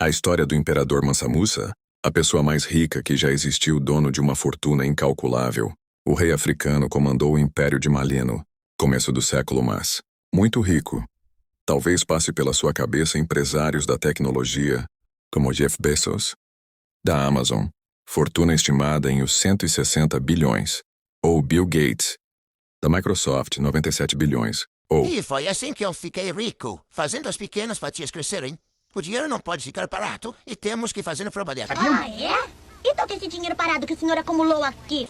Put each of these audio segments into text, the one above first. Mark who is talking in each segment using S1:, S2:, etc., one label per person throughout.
S1: A história do imperador Mansa Musa, a pessoa mais rica que já existiu, dono de uma fortuna incalculável. O rei africano comandou o Império de Malino, começo do século mas, muito rico. Talvez passe pela sua cabeça empresários da tecnologia, como Jeff Bezos, da Amazon, fortuna estimada em os 160 bilhões, ou Bill Gates, da Microsoft, 97 bilhões, ou...
S2: E foi assim que eu fiquei rico, fazendo as pequenas fatias crescerem. O dinheiro não pode ficar parado e temos que fazer trabalhar.
S3: Ah, é? E todo esse dinheiro parado que o senhor acumulou aqui?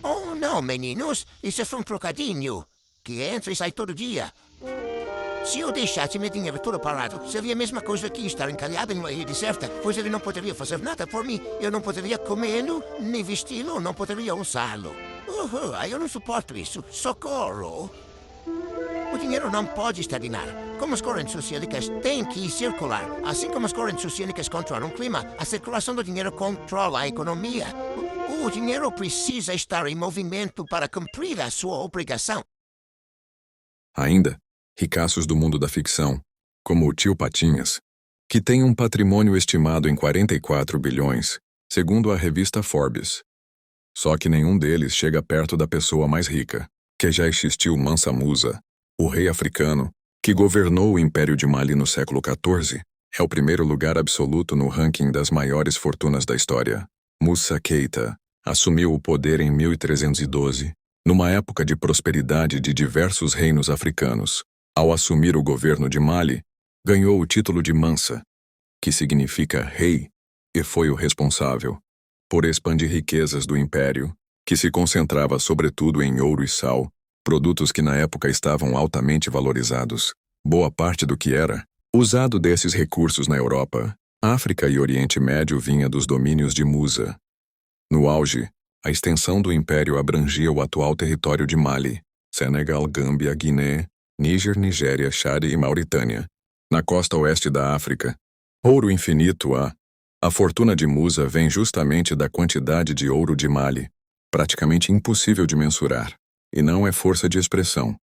S2: Oh, não, meninos. Isso foi um trocadinho que entra e sai todo dia. Se eu deixasse meu dinheiro todo parado, seria a mesma coisa que estar encalhado em uma ilha deserta, pois ele não poderia fazer nada por mim. Eu não poderia comê-lo, nem vesti-lo, não poderia usá-lo. Eu não suporto isso. Socorro! O dinheiro não pode estagnar. Como as correntes oceânicas têm que circular. Assim como as correntes oceânicas controlam o clima, a circulação do dinheiro controla a economia. O dinheiro precisa estar em movimento para cumprir a sua obrigação.
S1: Ainda, ricaços do mundo da ficção, como o tio Patinhas, que tem um patrimônio estimado em 44 bilhões, segundo a revista Forbes. Só que nenhum deles chega perto da pessoa mais rica, que já existiu, Mansa Musa, o rei africano, que governou o Império de Mali no século XIV, é o primeiro lugar absoluto no ranking das maiores fortunas da história. Moussa Keita assumiu o poder em 1312, numa época de prosperidade de diversos reinos africanos. Ao assumir o governo de Mali, ganhou o título de Mansa, que significa rei, e foi o responsável por expandir riquezas do império, que se concentrava sobretudo em ouro e sal, produtos que na época estavam altamente valorizados. Boa parte do que era usado desses recursos na Europa, África e Oriente Médio vinha dos domínios de Musa. No auge, a extensão do império abrangia o atual território de Mali, Senegal, Gâmbia, Guiné, Níger, Nigéria, Chad e Mauritânia. Na costa oeste da África, ouro infinito há. A fortuna de Musa vem justamente da quantidade de ouro de Mali, praticamente impossível de mensurar, e não é força de expressão.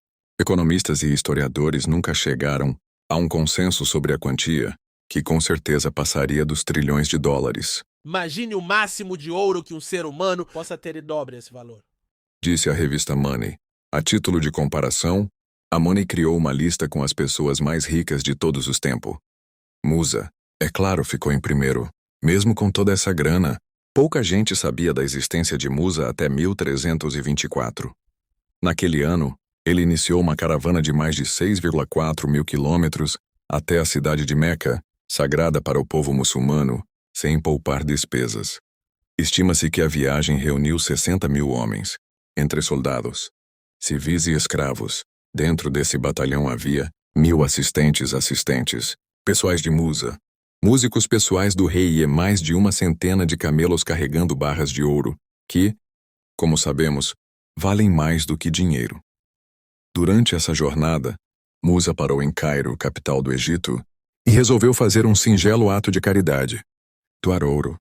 S1: Economistas e historiadores nunca chegaram a um consenso sobre a quantia, que com certeza passaria dos trilhões de dólares.
S4: Imagine o máximo de ouro que um ser humano possa ter e dobre esse valor.
S1: Disse a revista Money. A título de comparação, a Money criou uma lista com as pessoas mais ricas de todos os tempos. Musa, é claro, ficou em primeiro. Mesmo com toda essa grana, pouca gente sabia da existência de Musa até 1324. Naquele ano, ele iniciou uma caravana de mais de 6,4 mil quilômetros até a cidade de Meca, sagrada para o povo muçulmano, sem poupar despesas. Estima-se que a viagem reuniu 60 mil homens, entre soldados, civis e escravos. Dentro desse batalhão havia 1.000 assistentes, pessoais de Musa, músicos pessoais do rei e mais de uma centena de camelos carregando barras de ouro, que, como sabemos, valem mais do que dinheiro. Durante essa jornada, Musa parou em Cairo, capital do Egito, e resolveu fazer um singelo ato de caridade, doar ouro.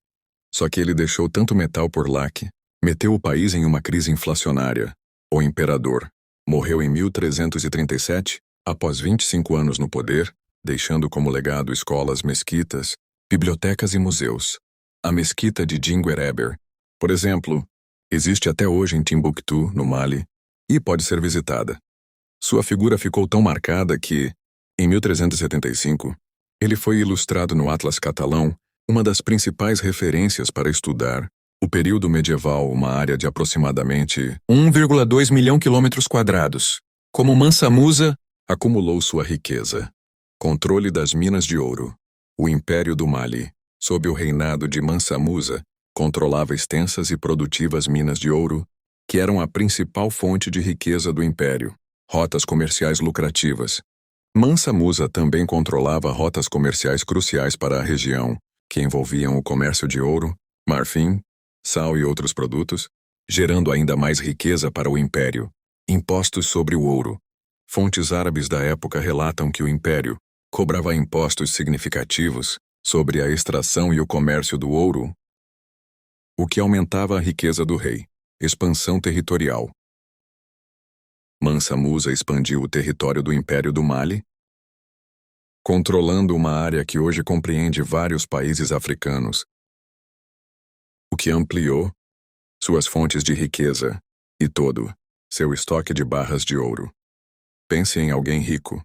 S1: Só que ele deixou tanto metal por lá que meteu o país em uma crise inflacionária. O imperador morreu em 1337, após 25 anos no poder, deixando como legado escolas, mesquitas, bibliotecas e museus. A mesquita de Djinguereber, por exemplo, existe até hoje em Timbuktu, no Mali, e pode ser visitada. Sua figura ficou tão marcada que, em 1375, ele foi ilustrado no Atlas Catalão, uma das principais referências para estudar o período medieval, uma área de aproximadamente 1,2 milhão quilômetros quadrados. Como Mansa Musa acumulou sua riqueza. Controle das minas de ouro. O Império do Mali, sob o reinado de Mansa Musa, controlava extensas e produtivas minas de ouro, que eram a principal fonte de riqueza do império. Rotas comerciais lucrativas. Mansa Musa também controlava rotas comerciais cruciais para a região, que envolviam o comércio de ouro, marfim, sal e outros produtos, gerando ainda mais riqueza para o império. Impostos sobre o ouro. Fontes árabes da época relatam que o império cobrava impostos significativos sobre a extração e o comércio do ouro, o que aumentava a riqueza do rei. Expansão territorial. Mansa Musa expandiu o território do Império do Mali, controlando uma área que hoje compreende vários países africanos, o que ampliou suas fontes de riqueza e todo seu estoque de barras de ouro. Pense em alguém rico.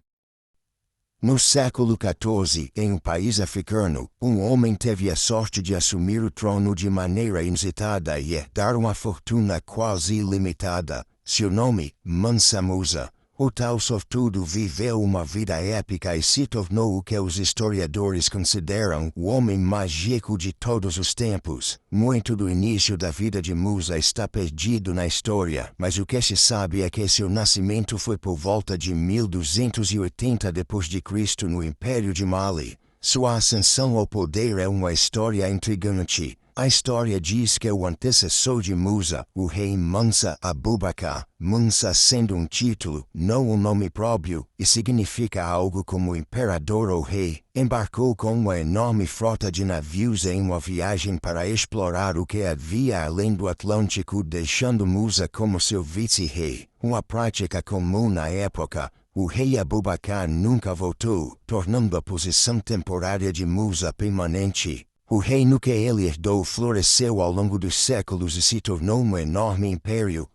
S5: No século XIV, em um país africano, um homem teve a sorte de assumir o trono de maneira inusitada e herdar uma fortuna quase ilimitada. Seu nome, Mansa Musa. O tal sortudo viveu uma vida épica e se tornou o que os historiadores consideram o homem mais rico de todos os tempos. Muito do início da vida de Musa está perdido na história, mas o que se sabe é que seu nascimento foi por volta de 1280 d.C. no Império de Mali. Sua ascensão ao poder é uma história intrigante. A história diz que o antecessor de Musa, o rei Mansa Abubakar, Mansa sendo um título, não um nome próprio, e significa algo como imperador ou rei, embarcou com uma enorme frota de navios em uma viagem para explorar o que havia além do Atlântico, deixando Musa como seu vice-rei, uma prática comum na época. O rei Abubakar nunca voltou, tornando a posição temporária de Musa permanente. O reino que ele herdou floresceu ao longo dos séculos e se tornou um enorme império.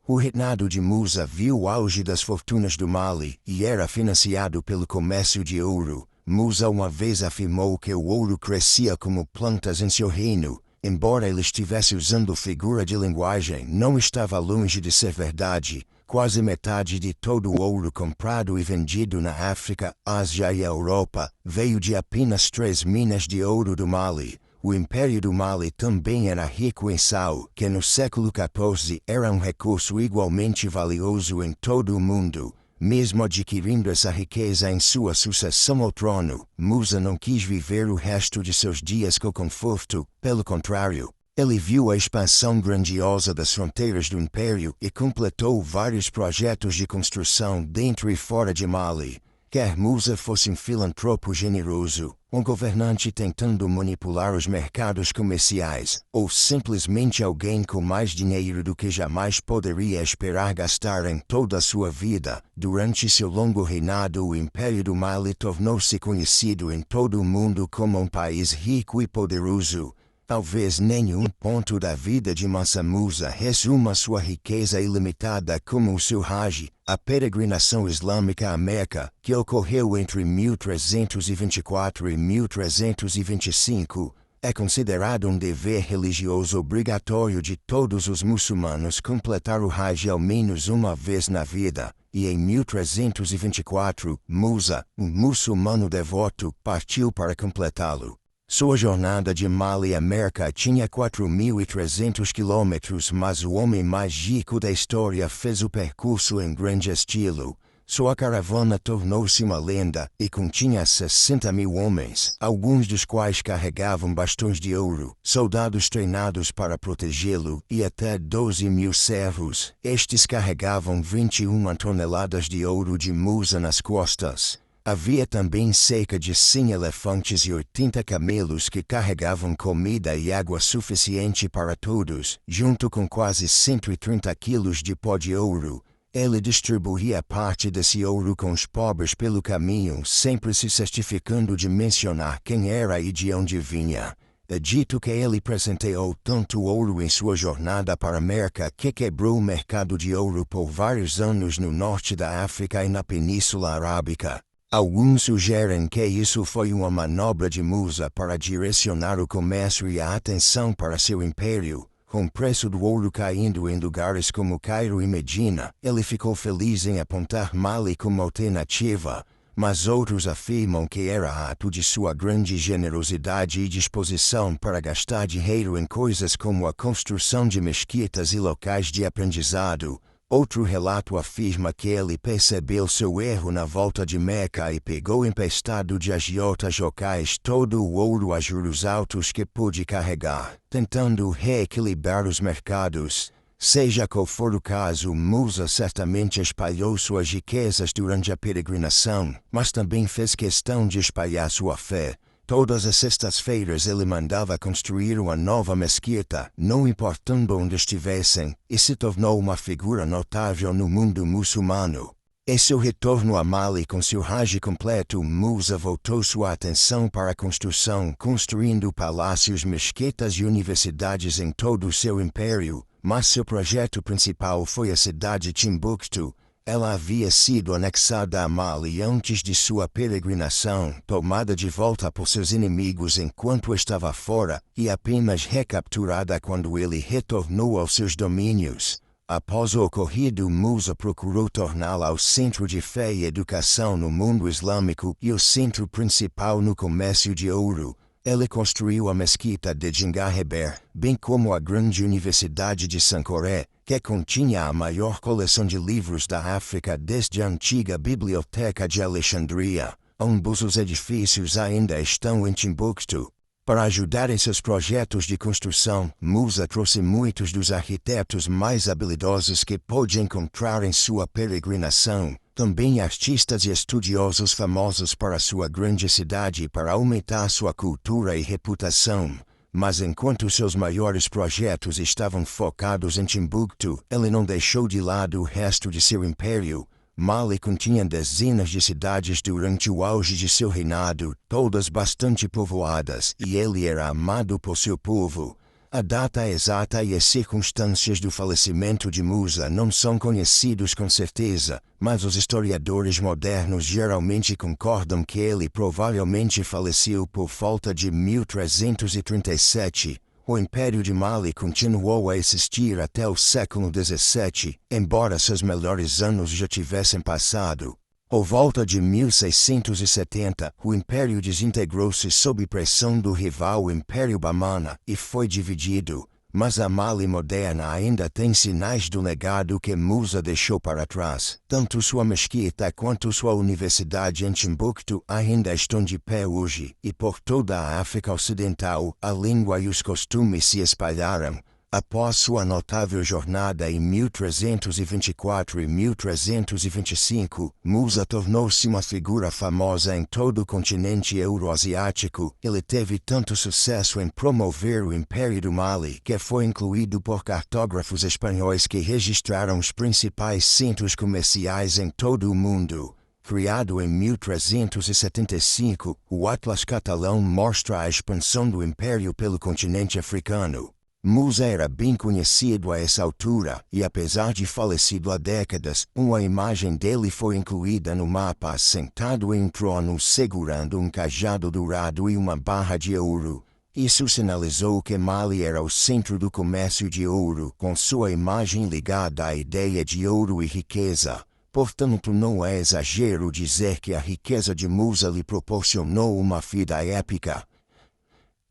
S5: O reinado de Musa viu o auge das fortunas do Mali e era financiado pelo comércio de ouro. Musa uma vez afirmou que o ouro crescia como plantas em seu reino. Embora ele estivesse usando figura de linguagem, não estava longe de ser verdade. Quase metade de todo o ouro comprado e vendido na África, Ásia e Europa veio de apenas 3 minas de ouro do Mali. O Império do Mali também era rico em sal, que no século XIV era um recurso igualmente valioso em todo o mundo. Mesmo adquirindo essa riqueza em sua sucessão ao trono, Musa não quis viver o resto de seus dias com conforto, pelo contrário. Ele viu a expansão grandiosa das fronteiras do Império e completou vários projetos de construção dentro e fora de Mali. Quer Musa fosse um filantropo generoso, um governante tentando manipular os mercados comerciais, ou simplesmente alguém com mais dinheiro do que jamais poderia esperar gastar em toda a sua vida, durante seu longo reinado o Império do Mali tornou-se conhecido em todo o mundo como um país rico e poderoso. Talvez nenhum ponto da vida de Mansa Musa resuma sua riqueza ilimitada como o seu Hajj, a peregrinação islâmica à Meca, que ocorreu entre 1324 e 1325, é considerado um dever religioso obrigatório de todos os muçulmanos completar o Hajj ao menos uma vez na vida, e em 1324, Musa, um muçulmano devoto, partiu para completá-lo. Sua jornada de Mali à Meca tinha 4.300 quilômetros, mas o homem mais rico da história fez o percurso em grande estilo. Sua caravana tornou-se uma lenda e continha 60.000 homens, alguns dos quais carregavam bastões de ouro, soldados treinados para protegê-lo e até 12.000 servos. Estes carregavam 21 toneladas de ouro de Musa nas costas. Havia também cerca de 100 elefantes e 80 camelos que carregavam comida e água suficiente para todos, junto com quase 130 quilos de pó de ouro. Ele distribuía parte desse ouro com os pobres pelo caminho, sempre se certificando de mencionar quem era e de onde vinha. É dito que ele presenteou tanto ouro em sua jornada para a Meca que quebrou o mercado de ouro por vários anos no norte da África e na Península Arábica. Alguns sugerem que isso foi uma manobra de Musa para direcionar o comércio e a atenção para seu império. Com o preço do ouro caindo em lugares como Cairo e Medina, ele ficou feliz em apontar Mali como alternativa, mas outros afirmam que era ato de sua grande generosidade e disposição para gastar dinheiro em coisas como a construção de mesquitas e locais de aprendizado. Outro relato afirma que ele percebeu seu erro na volta de Meca e pegou emprestado de agiotas locais todo o ouro a juros altos que pôde carregar, tentando reequilibrar os mercados. Seja qual for o caso, Musa certamente espalhou suas riquezas durante a peregrinação, mas também fez questão de espalhar sua fé. Todas as sextas-feiras ele mandava construir uma nova mesquita, não importando onde estivessem, e se tornou uma figura notável no mundo muçulmano. Em seu retorno a Mali com seu Raj completo, Musa voltou sua atenção para a construção, construindo palácios, mesquitas e universidades em todo o seu império, mas seu projeto principal foi a cidade Timbuktu. Ela havia sido anexada a Mali antes de sua peregrinação, tomada de volta por seus inimigos enquanto estava fora, e apenas recapturada quando ele retornou aos seus domínios. Após o ocorrido, Musa procurou torná-la o centro de fé e educação no mundo islâmico e o centro principal no comércio de ouro. Ele construiu a mesquita de Djingarheber, bem como a grande universidade de Sankoré, que continha a maior coleção de livros da África desde a antiga Biblioteca de Alexandria. Ambos os edifícios ainda estão em Timbuktu. Para ajudar em seus projetos de construção, Musa trouxe muitos dos arquitetos mais habilidosos que pôde encontrar em sua peregrinação, também artistas e estudiosos famosos para sua grande cidade para aumentar sua cultura e reputação. Mas enquanto seus maiores projetos estavam focados em Timbuktu, ele não deixou de lado o resto de seu império. Mali continha dezenas de cidades durante o auge de seu reinado, todas bastante povoadas, e ele era amado por seu povo. A data exata e as circunstâncias do falecimento de Musa não são conhecidos com certeza, mas os historiadores modernos geralmente concordam que ele provavelmente faleceu por volta de 1337. O Império de Mali continuou a existir até o século XVII, embora seus melhores anos já tivessem passado. Por volta de 1670, o Império desintegrou-se sob pressão do rival Império Bamana e foi dividido, mas a Mali moderna ainda tem sinais do legado que Musa deixou para trás. Tanto sua mesquita quanto sua universidade em Timbuktu ainda estão de pé hoje, e por toda a África Ocidental, a língua e os costumes se espalharam. Após sua notável jornada em 1324 e 1325, Musa tornou-se uma figura famosa em todo o continente euroasiático. Ele teve tanto sucesso em promover o Império do Mali que foi incluído por cartógrafos espanhóis que registraram os principais centros comerciais em todo o mundo. Criado em 1375, o Atlas Catalão mostra a expansão do Império pelo continente africano. Musa era bem conhecido a essa altura, e apesar de falecido há décadas, uma imagem dele foi incluída no mapa sentado em um trono segurando um cajado dourado e uma barra de ouro. Isso sinalizou que Mali era o centro do comércio de ouro, com sua imagem ligada à ideia de ouro e riqueza. Portanto, não é exagero dizer que a riqueza de Musa lhe proporcionou uma vida épica.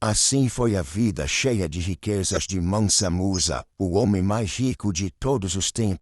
S5: Assim foi a vida cheia de riquezas de Mansa Musa, o homem mais rico de todos os tempos.